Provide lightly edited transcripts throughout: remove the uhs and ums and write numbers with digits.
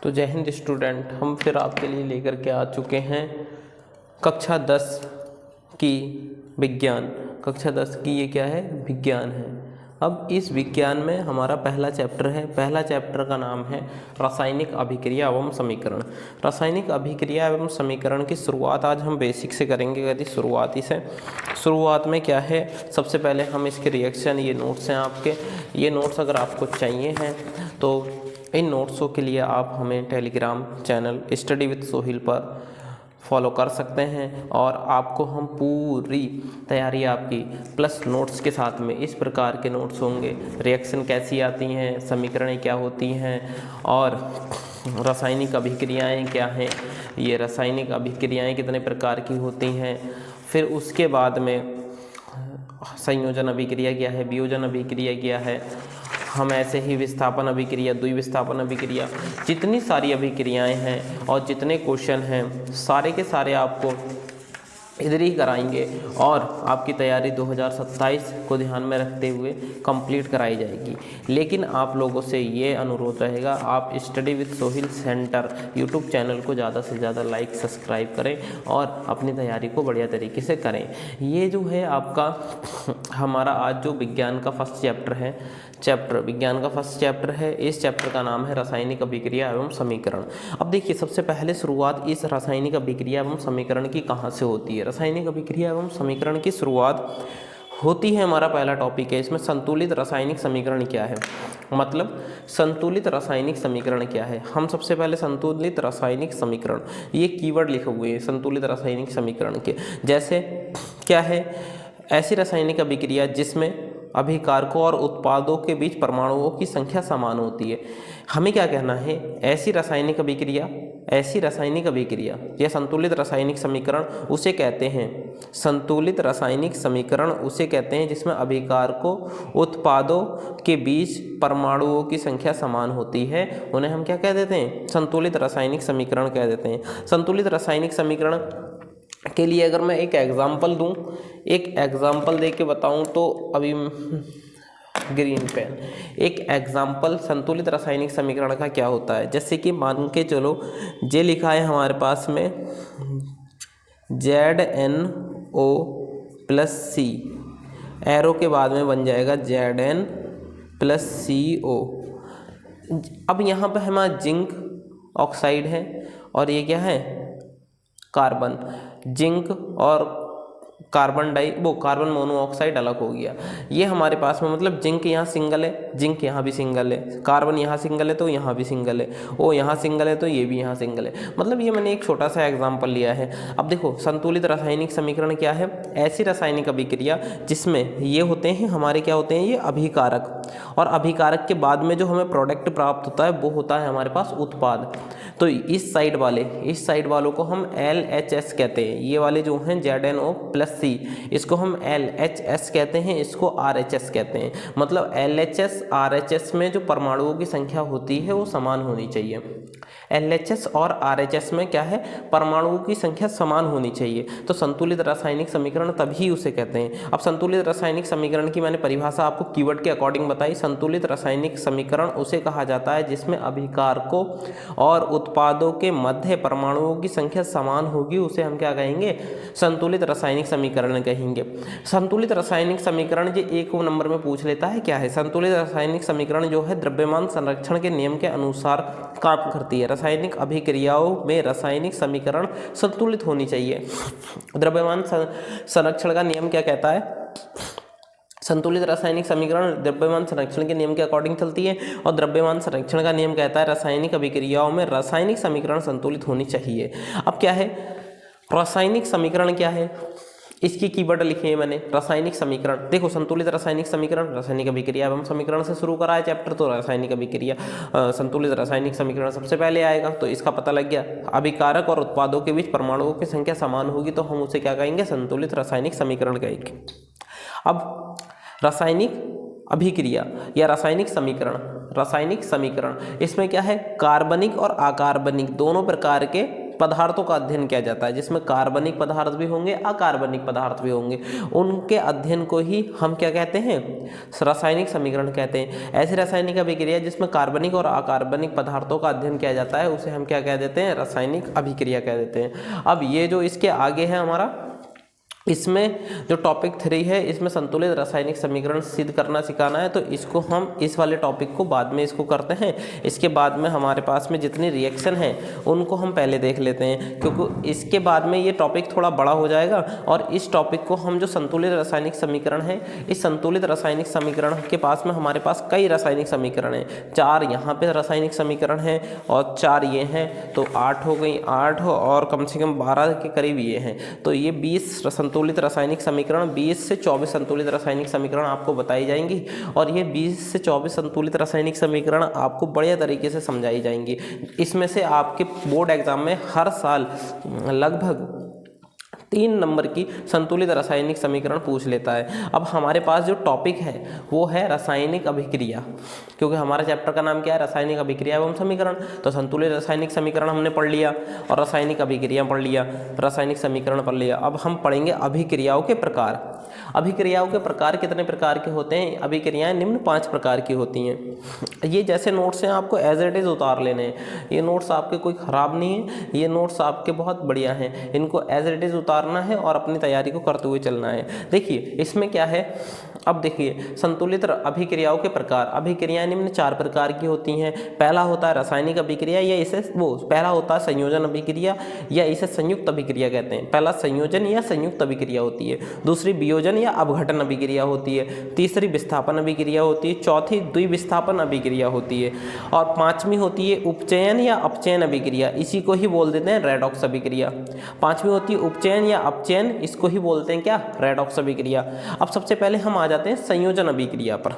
तो जय हिंद स्टूडेंट, हम फिर आपके लिए लेकर के आ चुके हैं कक्षा 10 की विज्ञान। कक्षा 10 की ये क्या है? विज्ञान है। अब इस विज्ञान में हमारा पहला चैप्टर है। पहला चैप्टर का नाम है रासायनिक अभिक्रिया एवं समीकरण। रासायनिक अभिक्रिया एवं समीकरण की शुरुआत आज हम बेसिक से करेंगे। यदि शुरुआती से शुरुआत में क्या है, सबसे पहले हम इसके रिएक्शन, ये नोट्स हैं आपके, ये नोट्स अगर आपको चाहिए हैं तो इन नोट्सों के लिए आप हमें Telegram channel study with Sohil पर फॉलो कर सकते हैं और आपको हम पूरी तैयारी आपकी प्लस नोट्स के साथ में इस प्रकार के नोट्स होंगे। रिएक्शन कैसी आती हैं, समीकरणें क्या होती हैं और रासायनिक अभिक्रियाएं क्या हैं, ये रासायनिक अभिक्रियाएं कितने प्रकार की होती हैं, फिर उसके बाद में संयोजन अभिक्रिया क्या है, वियोजन अभिक्रिया क्या है, हम ऐसे ही विस्थापन अभिक्रिया, द्विविस्थापन अभिक्रिया, जितनी सारी अभिक्रियाएं हैं और जितने क्वेश्चन हैं सारे के सारे आपको इधर ही कराएंगे और आपकी तैयारी 2027 को ध्यान में रखते हुए कंप्लीट कराई जाएगी। लेकिन आप लोगों से ये अनुरोध रहेगा, आप study with Sohil centre YouTube channel को ज़्यादा से ज़्यादा लाइक सब्सक्राइब करें और अपनी तैयारी को बढ़िया तरीके से करें। ये जो है आपका हमारा आज जो विज्ञान का फर्स्ट चैप्टर है, विज्ञान का फर्स्ट चैप्टर है, इस चैप्टर का नाम है रासायनिक अभिक्रिया एवं समीकरण। अब देखिए, सबसे पहले शुरुआत इस रासायनिक अभिक्रिया एवं समीकरण की कहाँ से होती है। रासायनिक अभिक्रिया एवं समीकरण की शुरुआत होती है, हमारा पहला टॉपिक है इसमें, संतुलित रासायनिक समीकरण क्या है। मतलब संतुलित रासायनिक समीकरण क्या है। हम सबसे पहले संतुलित रासायनिक समीकरण, ये कीवर्ड लिखे हुए हैं संतुलित रासायनिक समीकरण के। जैसे क्या है, ऐसी रासायनिक अभिक्रिया जिसमें अभिकारकों और उत्पादों के बीच परमाणुओं की संख्या समान होती है। हमें क्या कहना है, ऐसी रासायनिक अभिक्रिया या संतुलित रासायनिक समीकरण उसे कहते हैं, संतुलित रासायनिक समीकरण उसे कहते हैं जिसमें अभिकारकों उत्पादों के बीच परमाणुओं की संख्या समान होती है। उन्हें हम क्या कह देते हैं, संतुलित रासायनिक समीकरण कह देते हैं। संतुलित रासायनिक समीकरण के लिए अगर मैं एक एग्जाम्पल दूं, एक एग्जाम्पल दे के बताऊं तो अभी ग्रीन पेन, एक एग्जाम्पल संतुलित रासायनिक समीकरण का क्या होता है। जैसे कि मान के चलो, जे लिखा है हमारे पास में ZnO प्लस सी, एरो के बाद में बन जाएगा Zn प्लस CO। अब यहाँ पर हमारा जिंक ऑक्साइड है और ये क्या है, कार्बन। जिंक और कार्बन मोनोऑक्साइड अलग हो गया। ये हमारे पास में, मतलब जिंक यहाँ सिंगल है, जिंक यहाँ भी सिंगल है, कार्बन यहाँ सिंगल है तो यहाँ भी सिंगल है, ओ यहाँ सिंगल है तो ये भी यहाँ सिंगल है। मतलब ये मैंने एक छोटा सा एग्जांपल लिया है। अब देखो, संतुलित रासायनिक समीकरण क्या है, ऐसी रासायनिक अभिक्रिया जिसमें ये होते हैं हमारे, क्या होते हैं ये, अभिकारक, और अभिकारक के बाद में जो हमें प्रोडक्ट प्राप्त होता है वो होता है हमारे पास उत्पाद। तो इस साइड वालों को हम LHS कहते हैं। ये वाले जो हैं ZnO प्लस सी, इसको हम LHS कहते हैं, इसको RHS कहते हैं। मतलब LHS RHS में जो परमाणुओं की संख्या होती है वो समान होनी चाहिए। LHS और RHS में क्या है, परमाणुओं की संख्या समान होनी चाहिए। तो संतुलित रासायनिक समीकरण तभी उसे कहते हैं। अब संतुलित रासायनिक समीकरण की मैंने परिभाषा आपको कीवर्ड के अकॉर्डिंग बताई। संतुलित रासायनिक समीकरण उसे कहा जाता है जिसमें अभिकारकों और उत्पादों के मध्य परमाणुओं की संख्या समान होगी, उसे हम क्या कहेंगे, संतुलित रासायनिक समीकरण कहेंगे। संतुलित रासायनिक समीकरण जो एक नंबर में पूछ लेता है, क्या है संतुलित रासायनिक समीकरण, जो है द्रव्यमान संरक्षण के नियम के अनुसार काम करती है। रासायनिक अभिक्रियाओं में रासायनिक समीकरण संतुलित होनी चाहिए। द्रव्यमान संरक्षण का नियम क्या कहता है, संतुलित रासायनिक समीकरण द्रव्यमान संरक्षण के नियम के अकॉर्डिंग चलती है और द्रव्यमान संरक्षण का नियम कहता है रासायनिक अभिक्रियाओं में रासायनिक समीकरण संतुलित होनी चाहिए। अब क्या है रासायनिक समीकरण, क्या है, इसकी कीवर्ड लिखे हैं मैंने, रासायनिक समीकरण। देखो, संतुलित रासायनिक समीकरण रासायनिक अभिक्रिया एवं समीकरण से शुरू करा है चैप्टर, तो रासायनिक अभिक्रिया संतुलित रासायनिक समीकरण सबसे पहले आएगा, तो इसका पता लग गया। अभिकारक और उत्पादों के बीच परमाणुओं की संख्या समान होगी तो हम उसे क्या कहेंगे, संतुलित रासायनिक समीकरण कहेंगे। अब रासायनिक अभिक्रिया या रासायनिक समीकरण, इसमें क्या है, कार्बनिक और अकार्बनिक दोनों प्रकार के पदार्थों का अध्ययन किया जाता है, जिसमें कार्बनिक पदार्थ भी होंगे, अकार्बनिक पदार्थ भी होंगे, उनके अध्ययन को ही हम क्या कहते हैं, रासायनिक समीकरण कहते हैं। ऐसी रासायनिक अभिक्रिया जिसमें कार्बनिक और अकार्बनिक पदार्थों का अध्ययन किया जाता है उसे हम क्या कह देते हैं, रासायनिक अभिक्रिया कह देते हैं। अब ये जो इसके आगे है हमारा, इसमें जो टॉपिक 3 है, इसमें संतुलित रासायनिक समीकरण सिद्ध करना सिखाना है, तो इसको हम इस वाले टॉपिक को बाद में इसको करते हैं। इसके बाद में हमारे पास में जितनी रिएक्शन है उनको हम पहले देख लेते हैं, क्योंकि इसके बाद में ये टॉपिक थोड़ा बड़ा हो जाएगा। और इस टॉपिक को हम जो संतुलित रासायनिक समीकरण है, इस संतुलित रासायनिक समीकरण के पास में हमारे पास कई रासायनिक समीकरण हैं, 4 यहाँ पे रासायनिक समीकरण हैं और 4 ये हैं, तो 8 हो गई, 8 और कम से कम 12 के करीब ये हैं, तो ये 20 संतुलित रासायनिक समीकरण, 20 से 24 संतुलित रासायनिक समीकरण आपको बताई जाएंगी। और ये 20 से 24 संतुलित रासायनिक समीकरण आपको बढ़िया तरीके से समझाई जाएंगी। इसमें से आपके बोर्ड एग्जाम में हर साल लगभग 3 नंबर की संतुलित रासायनिक समीकरण पूछ लेता है। अब हमारे पास जो टॉपिक है वो है रासायनिक अभिक्रिया, क्योंकि हमारा चैप्टर का नाम क्या है, रासायनिक अभिक्रिया एवं समीकरण। तो संतुलित रासायनिक समीकरण हमने पढ़ लिया और रासायनिक अभिक्रिया पढ़ लिया, रासायनिक समीकरण पढ़ लिया। अब हम पढ़ेंगे अभिक्रियाओं के प्रकार। अभिक्रियाओं के प्रकार कितने प्रकार के होते हैं? अभिक्रियाएं निम्न 5 प्रकार की होती हैं। ये जैसे नोट्स हैं आपको एज इट इज उतार लेने हैं। ये नोट्स आपके कोई ख़राब नहीं है, ये नोट्स आपके बहुत बढ़िया हैं। इनको एज इट इज उतारना है और अपनी तैयारी को करते हुए चलना है। देखिए इसमें क्या है, अब देखिए संतुलित अभिक्रियाओं के प्रकार। अभिक्रियाएं निम्न 4 प्रकार की होती हैं। पहला होता है रासायनिक अभिक्रिया, या इसे पहला होता है संयोजन अभिक्रिया, या इसे संयुक्त अभिक्रिया कहते हैं। पहला संयोजन या संयुक्त अभिक्रिया होती है, दूसरी वियोजन या अपघटन अभिक्रिया होती है, तीसरी विस्थापन अभिक्रिया होती है, चौथी द्विविस्थापन अभिक्रिया होती है, और 5वीं होती है उपचयन या अपचयन अभिक्रिया। इसी को ही बोल देते हैं रेडॉक्स अभिक्रिया। 5वीं होती है उपचयन या अपचयन, इसको ही बोलते हैं क्या, रेडॉक्स अभिक्रिया। अब सबसे पहले हम आ जाते हैं संयोजन अभिक्रिया पर।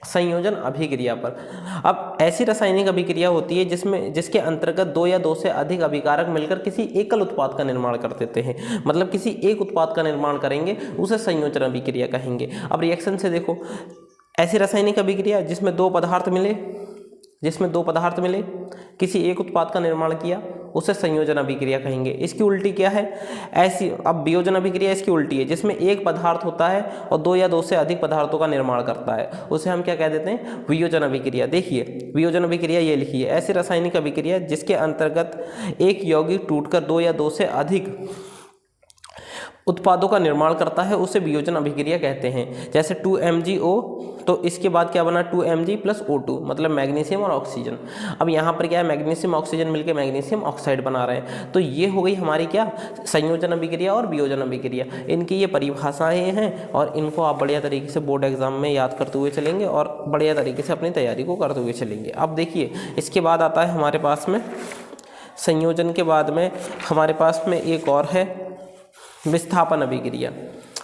संयोजन अभिक्रिया पर, अब ऐसी रासायनिक अभिक्रिया होती है जिसके अंतर्गत 2 या 2 से अधिक अभिकारक मिलकर किसी एकल उत्पाद का निर्माण कर देते हैं। मतलब किसी एक उत्पाद का निर्माण करेंगे, उसे संयोजन अभिक्रिया कहेंगे। अब रिएक्शन से देखो, ऐसी रासायनिक अभिक्रिया जिसमें 2 पदार्थ मिले, किसी एक उत्पाद का निर्माण किया, उसे संयोजन अभिक्रिया कहेंगे। इसकी उल्टी क्या है, ऐसी, अब वियोजन अभिक्रिया इसकी उल्टी है, जिसमें एक पदार्थ होता है और 2 या 2 से अधिक पदार्थों का निर्माण करता है, उसे हम क्या कह देते हैं, वियोजन अभिक्रिया। देखिए वियोजन अभिक्रिया ये लिखी है, ऐसी रासायनिक अभिक्रिया जिसके अंतर्गत एक यौगिक टूटकर 2 या 2 से अधिक उत्पादों का निर्माण करता है, उसे वियोजन अभिक्रिया कहते हैं। जैसे 2MgO, तो इसके बाद क्या बना 2Mg + O2, मतलब मैग्नीशियम और ऑक्सीजन। अब यहाँ पर क्या है, मैग्नीशियम ऑक्सीजन मिलकर मैग्नीशियम ऑक्साइड बना रहे हैं। तो ये हो गई हमारी क्या, संयोजन अभिक्रिया और वियोजन अभिक्रिया। इनकी ये परिभाषाएँ हैं और इनको आप बढ़िया तरीके से बोर्ड एग्जाम में याद करते हुए चलेंगे और बढ़िया तरीके से अपनी तैयारी को करते हुए चलेंगे। अब देखिए इसके बाद आता है हमारे पास में संयोजन के बाद में हमारे पास में एक और है विस्थापन अभिक्रिया।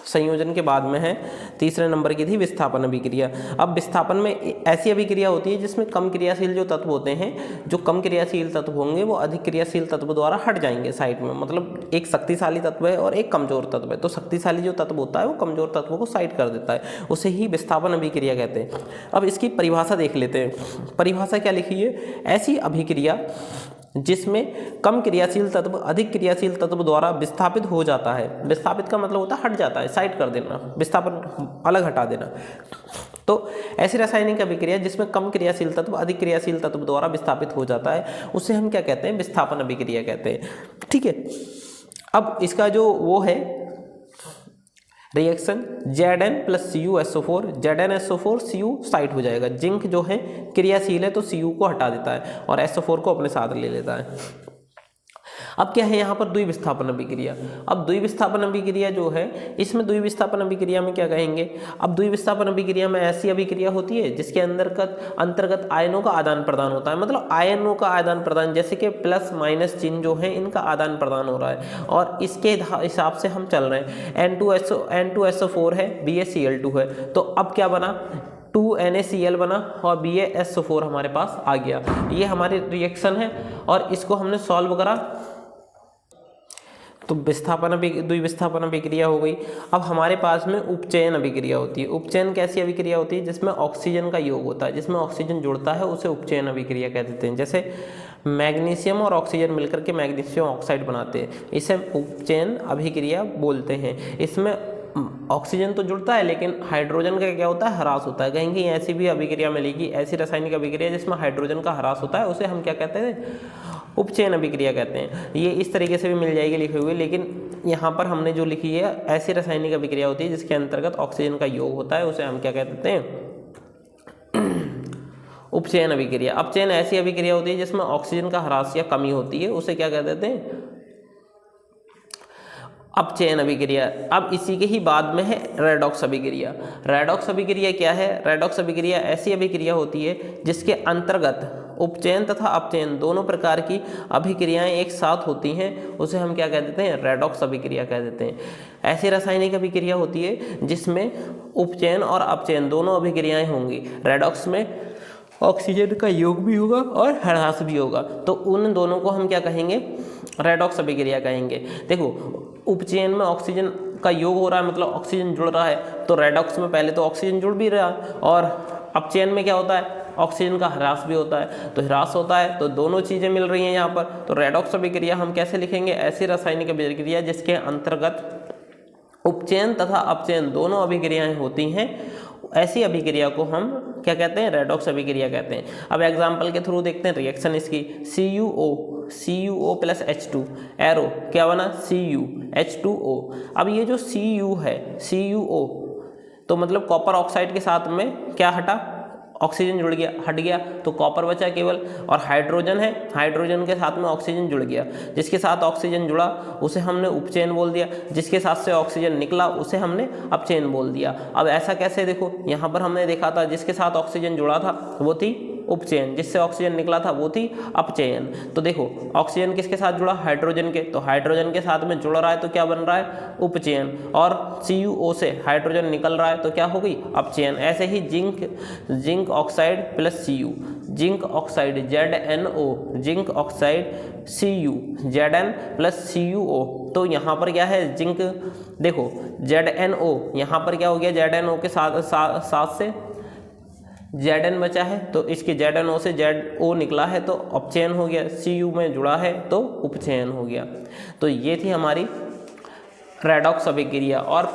संयोजन के बाद में है, तीसरे नंबर की थी विस्थापन अभिक्रिया। अब विस्थापन में ऐसी अभिक्रिया होती है जिसमें कम क्रियाशील जो तत्व होते हैं, जो कम क्रियाशील तत्व होंगे वो अधिक क्रियाशील तत्व द्वारा हट जाएंगे साइड में। मतलब एक शक्तिशाली तत्व है और एक कमजोर तत्व है, तो शक्तिशाली जो तत्व होता है वो कमजोर तत्वों को साइड कर देता है, उसे ही विस्थापन अभिक्रिया कहते हैं। अब इसकी परिभाषा देख लेते हैं। परिभाषा क्या लिखी है, ऐसी अभिक्रिया जिसमें कम क्रियाशील तत्व अधिक क्रियाशील तत्व द्वारा विस्थापित हो जाता है। विस्थापित का मतलब होता है हट जाता है, साइड कर देना, विस्थापन अलग हटा देना। तो ऐसी रासायनिक अभिक्रिया जिसमें कम क्रियाशील तत्व अधिक क्रियाशील तत्व द्वारा विस्थापित हो जाता है, उसे हम क्या कहते हैं, विस्थापन अभिक्रिया कहते हैं। ठीक है, अब इसका जो वो है reaction Zn + CuSO4, ZnSO4 Cu side हो जाएगा। जिंक जो है क्रियाशील है तो Cu को हटा देता है और SO4 को अपने साथ ले लेता है। अब क्या है यहाँ पर द्विविस्थापन अभिक्रिया। अब द्विविस्थापन अभिक्रिया जो है, इसमें द्विविस्थापन अभिक्रिया में क्या कहेंगे, अब द्विविस्थापन अभिक्रिया में ऐसी अभिक्रिया होती है जिसके अंतर्गत आयनों का आदान प्रदान होता है। मतलब आयनों का आदान प्रदान, जैसे कि +- चिन्ह जो है इनका आदान प्रदान हो रहा है और इसके हिसाब से हम चल रहे हैं। N2SO4 है, BaCl2 है, तो अब क्या बना, 2NaCl बना और BaSO4 हमारे पास आ गया। ये हमारी रिएक्शन है और इसको हमने सॉल्व करा तो विस्थापन द्विविस्थापन अभिक्रिया हो गई। अब हमारे पास में उपचयन अभिक्रिया होती है। उपचयन कैसी अभिक्रिया होती है? जिसमें ऑक्सीजन का योग होता है, जिसमें ऑक्सीजन जुड़ता है उसे उपचयन अभिक्रिया कह देते हैं। जैसे मैग्नीशियम और ऑक्सीजन मिलकर के मैग्नीशियम ऑक्साइड बनाते हैं, इसे उपचयन अभिक्रिया बोलते हैं। इसमें ऑक्सीजन तो जुड़ता है लेकिन हाइड्रोजन का क्या होता है? ह्रास होता है। कहीं ऐसी भी अभिक्रिया मिलेगी, ऐसी रासायनिक अभिक्रिया जिसमें हाइड्रोजन का ह्रास होता है, उसे हम क्या कहते हैं? उपचयन अभिक्रिया कहते हैं। ये इस तरीके से भी मिल जाएगी लिखे हुए, लेकिन यहाँ पर हमने जो लिखी है ऐसी रासायनिक अभिक्रिया होती है जिसके अंतर्गत ऑक्सीजन का योग होता है, उसे हम क्या कहते हैं? उपचयन अभिक्रिया। अपचयन ऐसी अभिक्रिया होती है जिसमें ऑक्सीजन का ह्रास या कमी होती है, उसे क्या कह देते हैं? अपचयन अभिक्रिया। अब इसी के ही बाद में है रेडॉक्स अभिक्रिया। रेडॉक्स अभिक्रिया क्या है? रेडॉक्स अभिक्रिया ऐसी अभिक्रिया होती है जिसके अंतर्गत उपचयन तथा अपचयन दोनों प्रकार की अभिक्रियाएं एक साथ होती हैं, उसे हम क्या कह देते हैं? रेडॉक्स अभिक्रिया कह देते हैं। ऐसी रासायनिक अभिक्रिया होती है जिसमें उपचयन और अपचयन दोनों अभिक्रियाएं होंगी। रेडॉक्स में ऑक्सीजन का योग भी होगा और ह्रास भी होगा, तो उन दोनों को हम क्या कहेंगे? रेडॉक्स अभिक्रिया कहेंगे। देखो, उपचयन में ऑक्सीजन का योग हो रहा है, मतलब ऑक्सीजन जुड़ रहा है, तो रेडॉक्स में पहले तो ऑक्सीजन जुड़ भी रहा है, और अपचयन में क्या होता है? ऑक्सीजन का ह्रास भी होता है। तो ह्रास होता है तो दोनों चीज़ें मिल रही हैं यहाँ पर। तो रेडॉक्स अभिक्रिया हम कैसे लिखेंगे? ऐसी रासायनिक अभिक्रिया जिसके अंतर्गत उपचयन तथा अपचयन दोनों अभिक्रियाएं होती हैं, ऐसी अभिक्रिया को हम क्या कहते हैं? रेडॉक्स अभिक्रिया कहते हैं। अब एग्जाम्पल के थ्रू देखते हैं रिएक्शन इसकी। CuO प्लस H2, एरो क्या बना? Cu H2O। अब ये जो Cu है, CuO, तो मतलब कॉपर ऑक्साइड के साथ में क्या हटा? ऑक्सीजन जुड़ गया, हट गया, तो कॉपर बचा केवल। और हाइड्रोजन है, हाइड्रोजन के साथ में ऑक्सीजन जुड़ गया, जिसके साथ ऑक्सीजन जुड़ा उसे हमने उपचयन बोल दिया, जिसके साथ से ऑक्सीजन निकला उसे हमने अपचयन बोल दिया। अब ऐसा कैसे? देखो, यहाँ पर हमने देखा था जिसके साथ ऑक्सीजन जुड़ा था वो थी उपचयन, जिससे ऑक्सीजन निकला था वो थी अपचयन। तो देखो, ऑक्सीजन किसके साथ जुड़ा? हाइड्रोजन के, तो हाइड्रोजन के साथ में जुड़ रहा है तो क्या बन रहा है? उपचयन। और CuO से हाइड्रोजन निकल रहा है तो क्या हो गई? अपचयन। ऐसे ही zinc oxide plus Cu, zinc oxide ZnO, zinc oxide Cu, Zn plus CuO। तो यहाँ पर क्या है? जिंक, देखो ZnO, यहाँ पर क्या हो गया? ZnO के साथ से Zn बचा है, तो इसके ZnO से ZO निकला है तो अपचयन हो गया, Cu में जुड़ा है तो उपचयन हो गया। तो ये थी हमारी रेडॉक्स अभिक्रिया। और